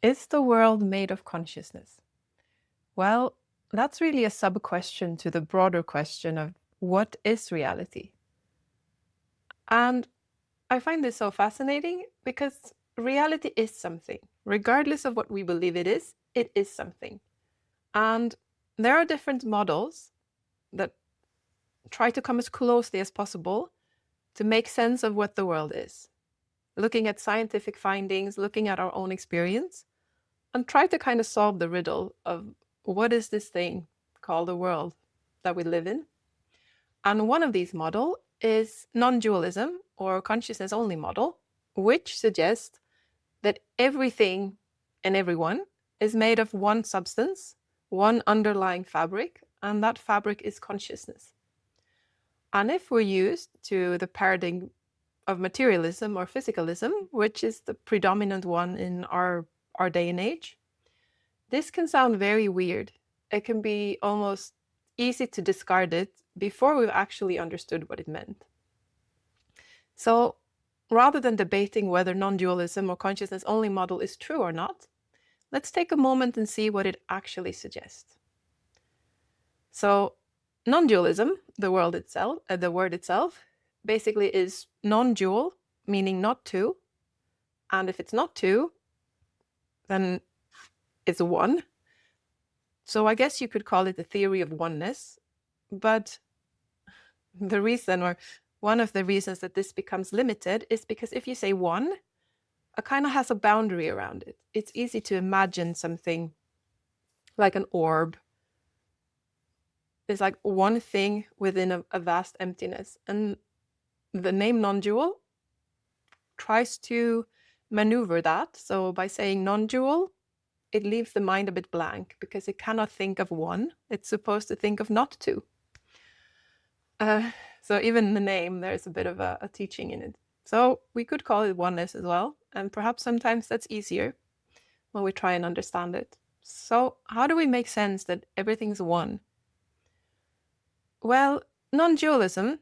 Is the world made of consciousness? Well, that's really a sub-question to the broader question of what is reality? And I find this so fascinating because reality is something. Regardless of what we believe it is something. And there are different models that try to come as closely as possible to make sense of what the world is. Looking at scientific findings, looking at our own experience, and try to kind of solve the riddle of what is this thing called the world that we live in. And one of these models is non-dualism, or consciousness only model, which suggests that everything and everyone is made of one substance, one underlying fabric, and that fabric is consciousness. And if we're used to the paradigm of materialism or physicalism, which is the predominant one in our day and age, this can sound very weird. It can be almost easy to discard it before we've actually understood what it meant. So rather than debating whether non-dualism or consciousness-only model is true or not, let's take a moment and see what it actually suggests. So non-dualism, the word itself, basically is non-dual, meaning not two. And if it's not two, then it's one. So I guess you could call it the theory of oneness. But the reason, or one of the reasons that this becomes limited, is because if you say one, it kind of has a boundary around it. It's easy to imagine something like an orb. It's like one thing within a vast emptiness. And the name non-dual tries to maneuver that. So by saying non-dual, it leaves the mind a bit blank because it cannot think of one. It's supposed to think of not two. So even in the name, there's a bit of a teaching in it. So we could call it oneness as well. And perhaps sometimes that's easier when we try and understand it. So how do we make sense that everything's one? Well, non-dualism,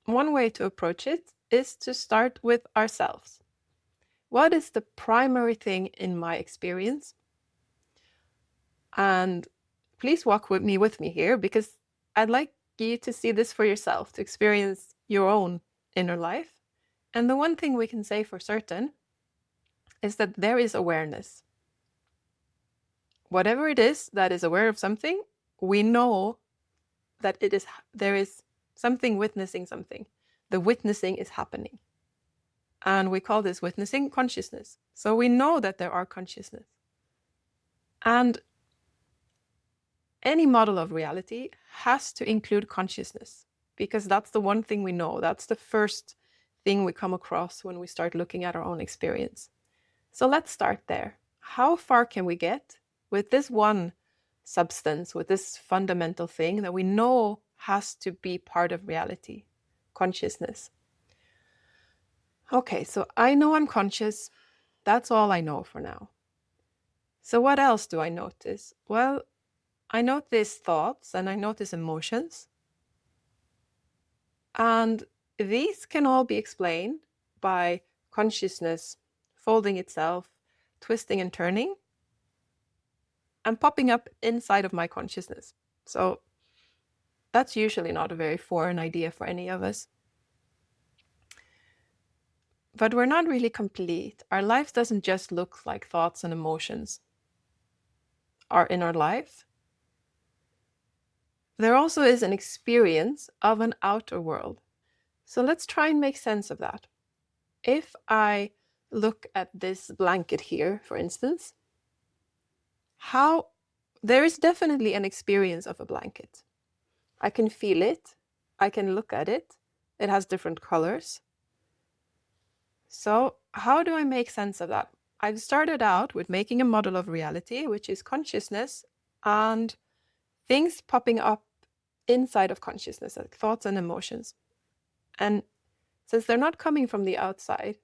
one way to approach it is to start with ourselves. What is the primary thing in my experience? And please walk with me here, because I'd like you to see this for yourself, to experience your own inner life. And the one thing we can say for certain is that there is awareness. Whatever it is that is aware of something, we know that there is something witnessing something. The witnessing is happening. And we call this witnessing consciousness. So we know that there are consciousness. And any model of reality has to include consciousness, because that's the one thing we know. That's the first thing we come across when we start looking at our own experience. So let's start there. How far can we get with this one substance, with this fundamental thing that we know has to be part of reality, consciousness? Okay, so I know I'm conscious. That's all I know for now. So what else do I notice? Well, I notice thoughts and I notice emotions. And these can all be explained by consciousness folding itself, twisting and turning, and popping up inside of my consciousness. So that's usually not a very foreign idea for any of us. But we're not really complete. Our life doesn't just look like thoughts and emotions are in our life. There also is an experience of an outer world. So let's try and make sense of that. If I look at this blanket here, for instance, there is definitely an experience of a blanket. I can feel it. I can look at it. It has different colors. So how do I make sense of that? I've started out with making a model of reality, which is consciousness and things popping up inside of consciousness, like thoughts and emotions. And since they're not coming from the outside,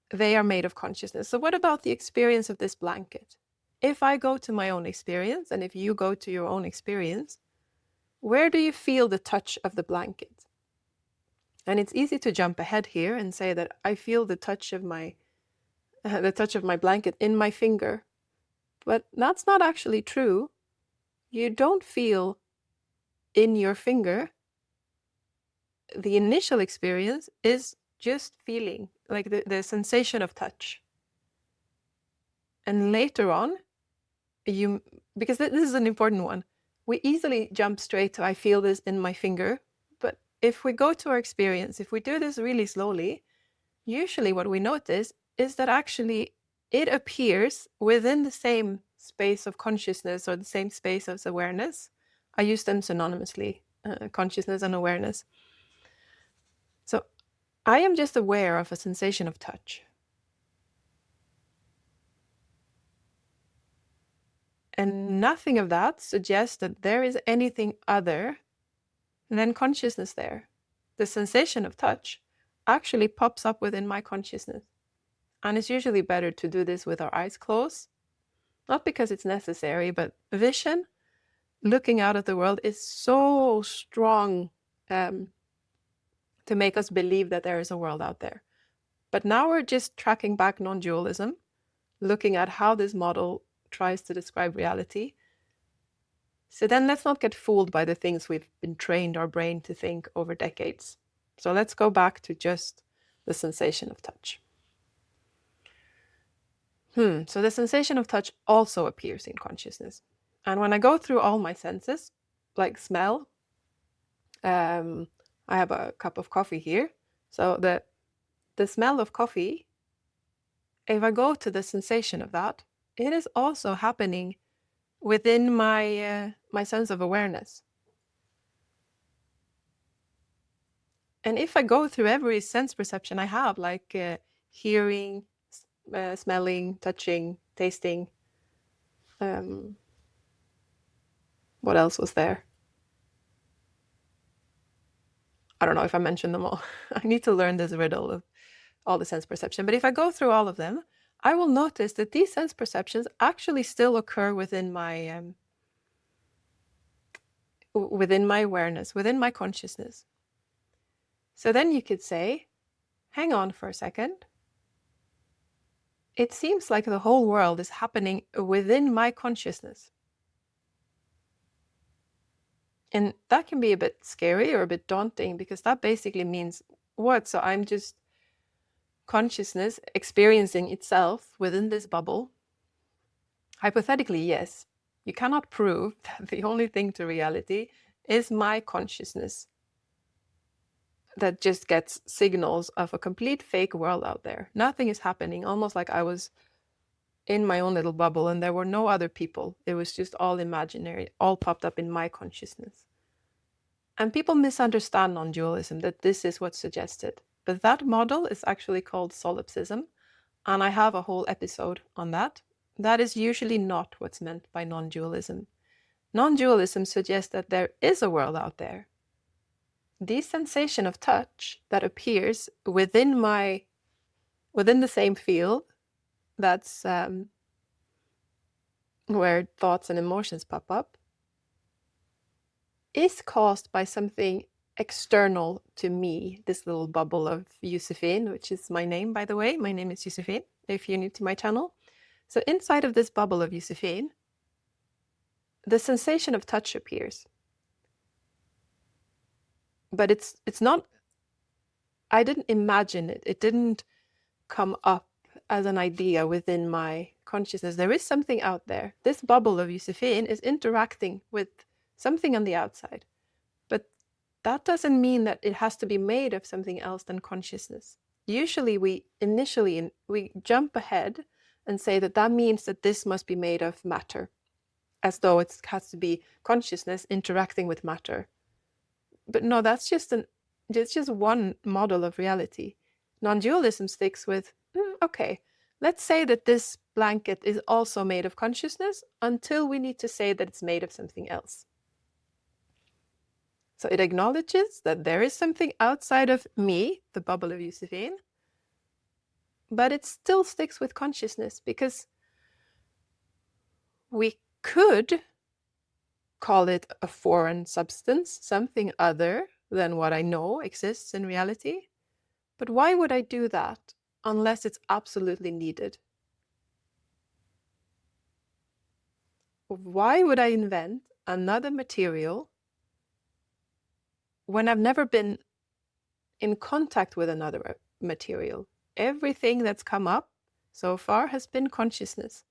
they are made of consciousness. So what about the experience of this blanket? If I go to my own experience, and if you go to your own experience, where do you feel the touch of the blanket? And it's easy to jump ahead here and say that I feel the touch of my the touch of my blanket in my finger. But that's not actually true. You don't feel in your finger. The initial experience is just feeling, like the sensation of touch. And later on, because this is an important one, we easily jump straight to I feel this in my finger. But if we go to our experience, if we do this really slowly, usually what we notice is that actually it appears within the same space of consciousness or the same space of awareness. I use them synonymously, consciousness and awareness. So I am just aware of a sensation of touch. And nothing of that suggests that there is anything other than consciousness there. The sensation of touch actually pops up within my consciousness. And it's usually better to do this with our eyes closed. Not because it's necessary, but vision, looking out at the world, is so strong to make us believe that there is a world out there. But now we're just tracking back non-dualism, looking at how this model tries to describe reality. So then let's not get fooled by the things we've been trained our brain to think over decades. So let's go back to just the sensation of touch. So the sensation of touch also appears in consciousness. And when I go through all my senses, like smell, I have a cup of coffee here. So the smell of coffee, if I go to the sensation of that, it is also happening within my sense of awareness. And if I go through every sense perception I have, like hearing, smelling, touching, tasting, what else was there? I don't know if I mentioned them all. I need to learn this riddle of all the sense perception. But if I go through all of them, I will notice that these sense perceptions actually still occur within my awareness, within my consciousness. So then you could say, hang on for a second. It seems like the whole world is happening within my consciousness. And that can be a bit scary or a bit daunting, because that basically means what? So I'm just consciousness experiencing itself within this bubble? Hypothetically, yes. You cannot prove that the only thing to reality is my consciousness that just gets signals of a complete fake world out there. Nothing is happening, almost like I was in my own little bubble and there were no other people. It was just all imaginary, all popped up in my consciousness. And people misunderstand non-dualism, that this is what's suggested. But that model is actually called solipsism, and I have a whole episode on that. That is usually not what's meant by non-dualism. Non-dualism suggests that there is a world out there. The sensation of touch that appears within the same field, that's where thoughts and emotions pop up, is caused by something external to me, this little bubble of Josephine, which is my name, by the way. My name is Josephine, if you're new to my channel. So inside of this bubble of Josephine, the sensation of touch appears. But it's not, I didn't imagine it. It didn't come up as an idea within my consciousness. There is something out there. This bubble of Josephine is interacting with something on the outside. But that doesn't mean that it has to be made of something else than consciousness. Usually we jump ahead and say that means that this must be made of matter, as though it has to be consciousness interacting with matter. But no, that's just one model of reality. Non-dualism sticks with, okay, let's say that this blanket is also made of consciousness until we need to say that it's made of something else. So it acknowledges that there is something outside of me, the bubble of Josephine, but it still sticks with consciousness, because we could call it a foreign substance, something other than what I know exists in reality. But why would I do that? unless it's absolutely needed. Why would I invent another material when I've never been in contact with another material? Everything that's come up so far has been consciousness.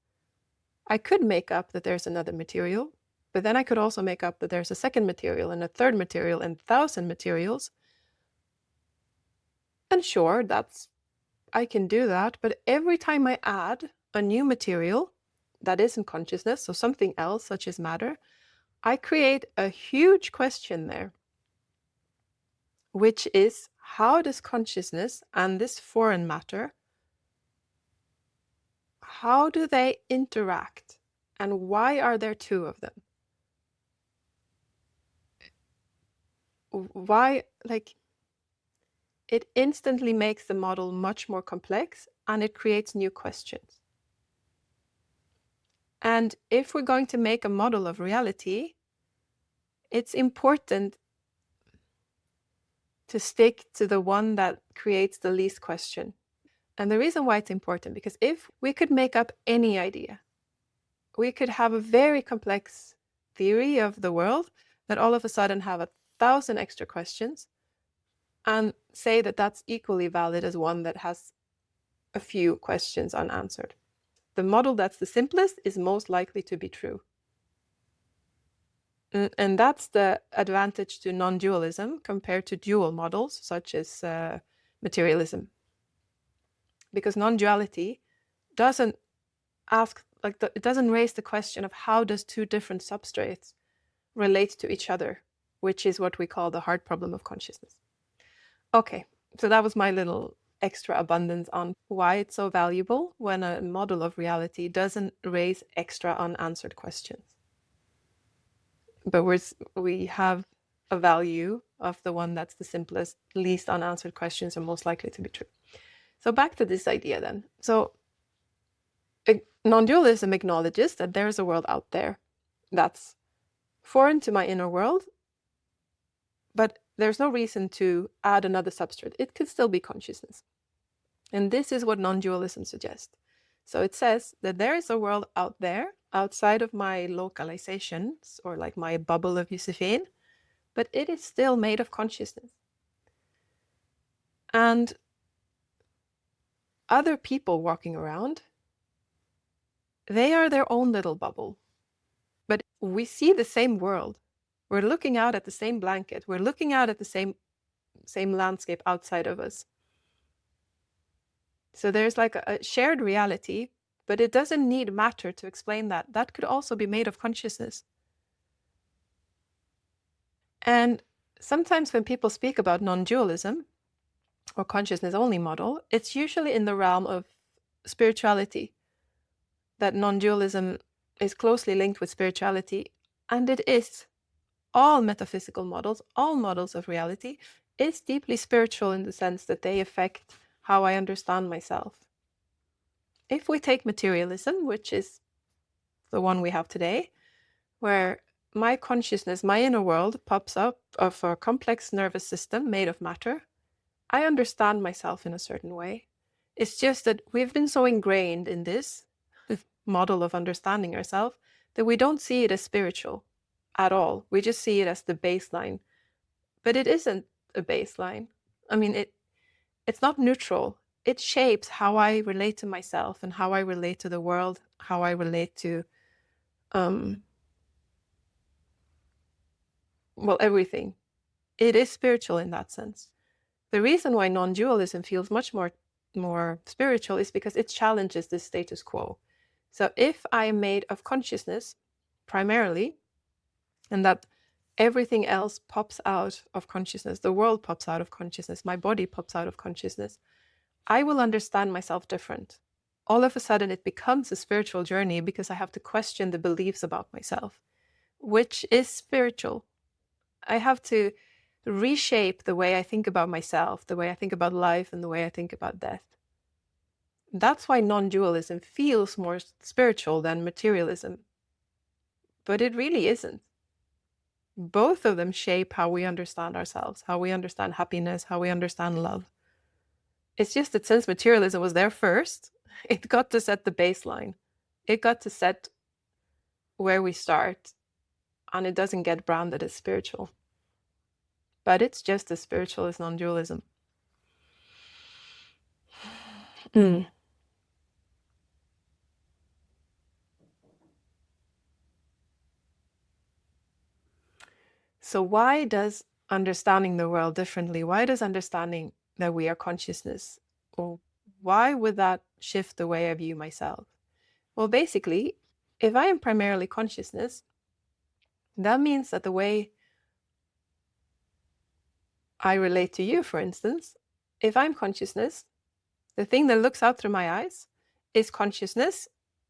I could make up that there's another material, but then I could also make up that there's a second material and a third material and 1,000 materials. And sure, I can do that, but every time I add a new material that isn't consciousness, so something else such as matter, I create a huge question there, which is, how does consciousness and this foreign matter, how do they interact? And why are there two of them? Why, like, it instantly makes the model much more complex and it creates new questions. And if we're going to make a model of reality, it's important to stick to the one that creates the least question. And the reason why it's important, because if we could make up any idea, we could have a very complex theory of the world that all of a sudden have 1,000 extra questions and say that that's equally valid as one that has a few questions unanswered. The model that's the simplest is most likely to be true. And that's the advantage to non-dualism compared to dual models such as materialism. Because non-duality doesn't ask, it doesn't raise the question of how does two different substrates relate to each other, which is what we call the hard problem of consciousness. Okay, so that was my little extra abundance on why it's so valuable when a model of reality doesn't raise extra unanswered questions. But we have a value of the one that's the simplest, least unanswered questions are most likely to be true. So back to this idea then. So non-dualism acknowledges that there is a world out there that's foreign to my inner world, but there's no reason to add another substrate. It could still be consciousness. And this is what non-dualism suggests. So it says that there is a world out there, outside of my localizations, or like my bubble of Josephine, but it is still made of consciousness. And other people walking around, they are their own little bubble. But we see the same world. We're looking out at the same blanket. We're looking out at the same landscape outside of us. So there's like a shared reality, but it doesn't need matter to explain that. That could also be made of consciousness. And sometimes when people speak about non-dualism or consciousness-only model, it's usually in the realm of spirituality, that non-dualism is closely linked with spirituality, and it is. All metaphysical models, all models of reality, is deeply spiritual in the sense that they affect how I understand myself. If we take materialism, which is the one we have today, where my consciousness, my inner world, pops up of a complex nervous system made of matter, I understand myself in a certain way. It's just that we've been so ingrained in this model of understanding ourselves that we don't see it as spiritual at all. We just see it as the baseline. But it isn't a baseline. I mean, it's not neutral. It shapes how I relate to myself and how I relate to the world, how I relate to, everything. It is spiritual in that sense. The reason why non-dualism feels much more spiritual is because it challenges the status quo. So if I am made of consciousness primarily, and that everything else pops out of consciousness, the world pops out of consciousness, my body pops out of consciousness, I will understand myself different. All of a sudden it becomes a spiritual journey because I have to question the beliefs about myself, which is spiritual. I have to reshape the way I think about myself, the way I think about life, and the way I think about death. That's why non-dualism feels more spiritual than materialism. But it really isn't. Both of them shape how we understand ourselves, how we understand happiness, how we understand love. It's just that since materialism was there first, it got to set the baseline. It got to set where we start, and it doesn't get branded as spiritual. But it's just as spiritual as non-dualism. So why does understanding the world differently, why does understanding that we are consciousness, or why would that shift the way I view myself? Well, basically, if I am primarily consciousness, that means that the way I relate to you, for instance, if I'm consciousness, the thing that looks out through my eyes is consciousness.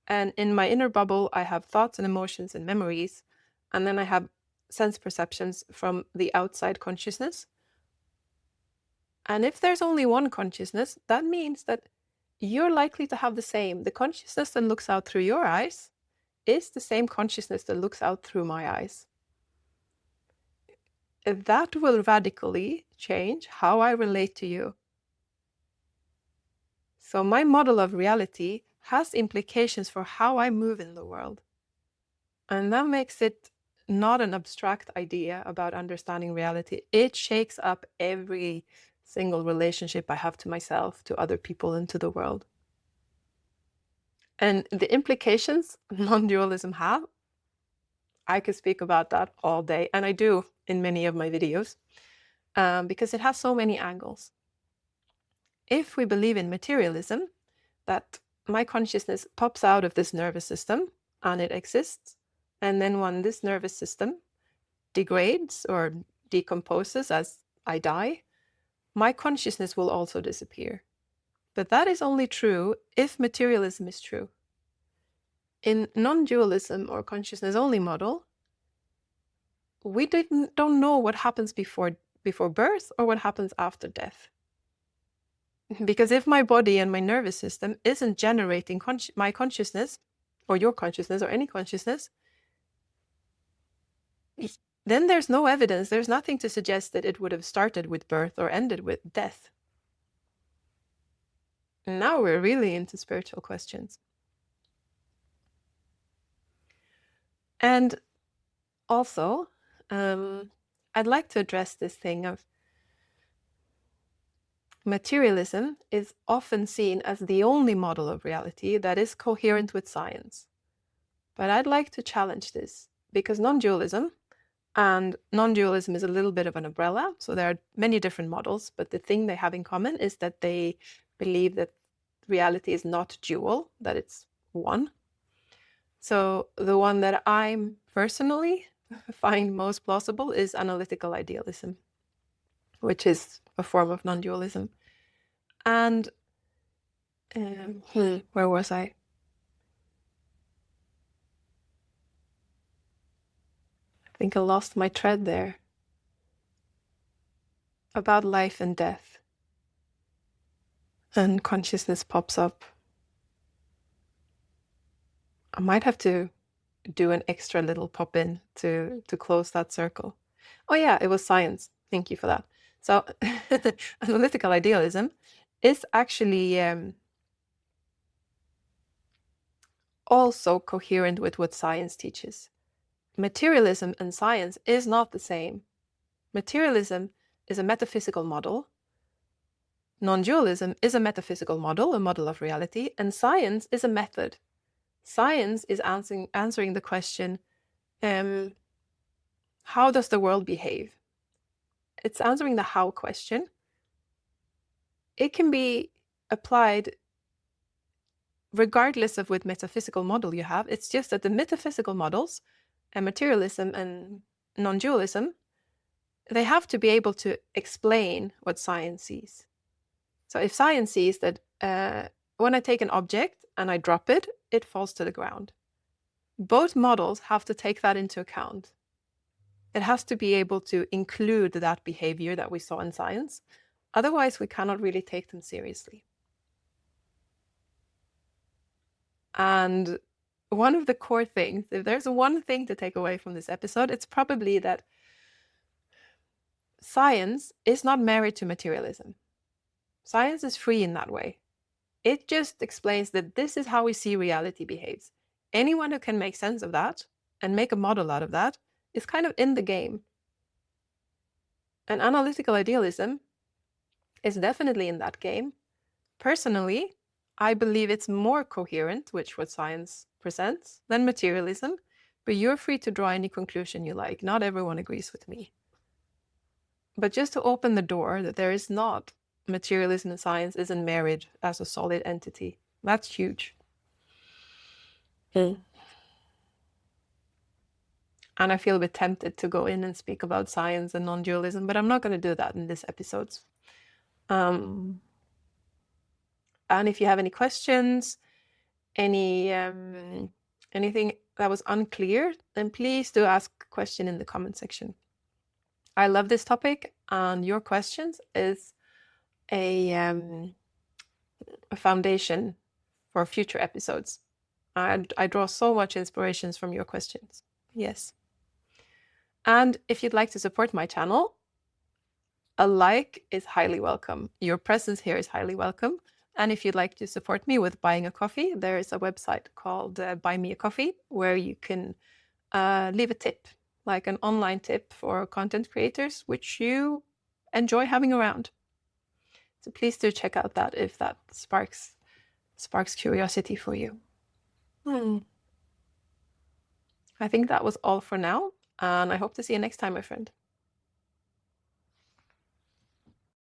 And in my inner bubble, I have thoughts and emotions and memories. And then I have sense perceptions from the outside consciousness. And if there's only one consciousness, that means that you're likely to have the same. The consciousness that looks out through your eyes is the same consciousness that looks out through my eyes. That will radically change how I relate to you. So my model of reality has implications for how I move in the world. And that makes it not an abstract idea about understanding reality. It shakes up every single relationship I have to myself, to other people, and to the world. And the implications non-dualism have, I could speak about that all day, and I do in many of my videos, because it has so many angles. If we believe in materialism, that my consciousness pops out of this nervous system and it exists, and then when this nervous system degrades or decomposes as I die, my consciousness will also disappear. But that is only true if materialism is true. In non-dualism or consciousness-only model, we don't know what happens before birth or what happens after death. Because if my body and my nervous system isn't generating my consciousness, or your consciousness, or any consciousness, then there's no evidence, there's nothing to suggest that it would have started with birth or ended with death. And now we're really into spiritual questions. And also, I'd like to address this thing of materialism is often seen as the only model of reality that is coherent with science. But I'd like to challenge this, because non-dualism is a little bit of an umbrella. So there are many different models, but the thing they have in common is that they believe that reality is not dual, that it's one. So the one that I'm personally find most plausible is analytical idealism, which is a form of non-dualism. And where was I? I think I lost my thread there. About life and death. And consciousness pops up. I might have to do an extra little pop in to close that circle. Oh yeah, it was science. Thank you for that. So analytical idealism is actually also coherent with what science teaches. Materialism and science is not the same. Materialism is a metaphysical model. Non-dualism is a metaphysical model, a model of reality, and science is a method. Science is answering the question, how does the world behave? It's answering the how question. It can be applied regardless of what metaphysical model you have. It's just that the metaphysical models, and materialism and non-dualism, they have to be able to explain what science sees. So if science sees that when I take an object and I drop it, it falls to the ground. Both models have to take that into account. It has to be able to include that behavior that we saw in science. Otherwise, we cannot really take them seriously. And one of the core things, if there's one thing to take away from this episode, it's probably that science is not married to materialism. Science is free in that way. It just explains that this is how we see reality behaves. Anyone who can make sense of that and make a model out of that is kind of in the game. And analytical idealism is definitely in that game. Personally, I believe it's more coherent, which what science presents, than materialism, but you're free to draw any conclusion you like. Not everyone agrees with me. But just to open the door that there is not materialism and science isn't married as a solid entity. That's huge. And I feel a bit tempted to go in and speak about science and non-dualism, but I'm not going to do that in this episode. And if you have any questions, anything that was unclear, then please do ask a question in the comment section. I love this topic, and your questions is a foundation for future episodes. I draw so much inspirations from your questions. Yes. And if you'd like to support my channel, a like is highly welcome. Your presence here is highly welcome. And if you'd like to support me with buying a coffee, there is a website called Buy Me a Coffee where you can leave a tip, like an online tip for content creators, which you enjoy having around. So please do check out that if that sparks curiosity for you. I think that was all for now, and I hope to see you next time, my friend.